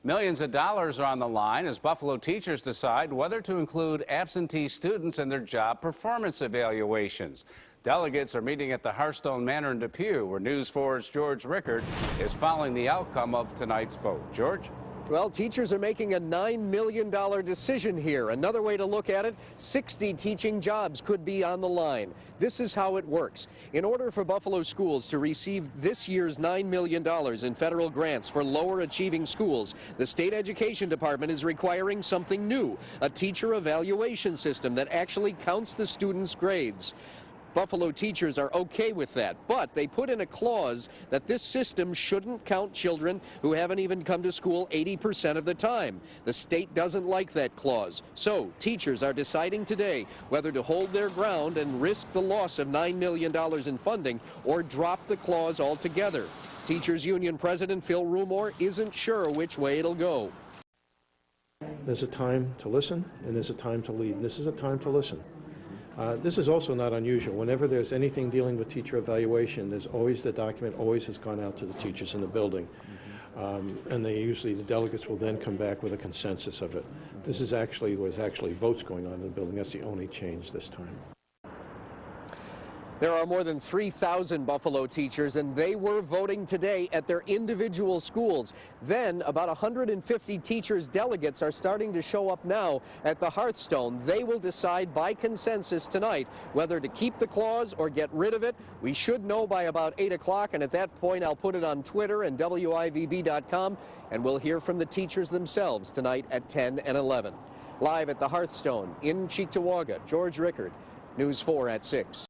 Millions of dollars are on the line as Buffalo teachers decide whether to include absentee students in their job performance evaluations. Delegates are meeting at the Hearthstone Manor in Depew, where News 4's George Rickard is following the outcome of tonight's vote. George? Well, teachers are making a $9 million decision here. Another way to look at it, 60 teaching jobs could be on the line. This is how it works. In order for Buffalo schools to receive this year's $9 million in federal grants for lower achieving schools, the state education department is requiring something new, a teacher evaluation system that actually counts the students' grades. Buffalo teachers are okay with that, but they put in a clause that this system shouldn't count children who haven't even come to school 80% of the time. The state doesn't like that clause. So teachers are deciding today whether to hold their ground and risk the loss of $9 million in funding or drop the clause altogether. Teachers Union President Phil Rumore isn't sure which way it'll go. There's a time to listen and there's a time to lead. This is a time to listen. This is also not unusual. Whenever there's anything dealing with teacher evaluation, there's always the document always has gone out to the teachers in the building. And the delegates will then come back with a consensus of it. This is was actually votes going on in the building. That's the only change this time. There are more than 3,000 Buffalo teachers, and they were voting today at their individual schools. Then, about 150 teachers' delegates are starting to show up now at the Hearthstone. They will decide by consensus tonight whether to keep the clause or get rid of it. We should know by about 8 o'clock, and at that point, I'll put it on Twitter and WIVB.com, and we'll hear from the teachers themselves tonight at 10 and 11. Live at the Hearthstone in Cheektowaga, George Rickard, News 4 at 6.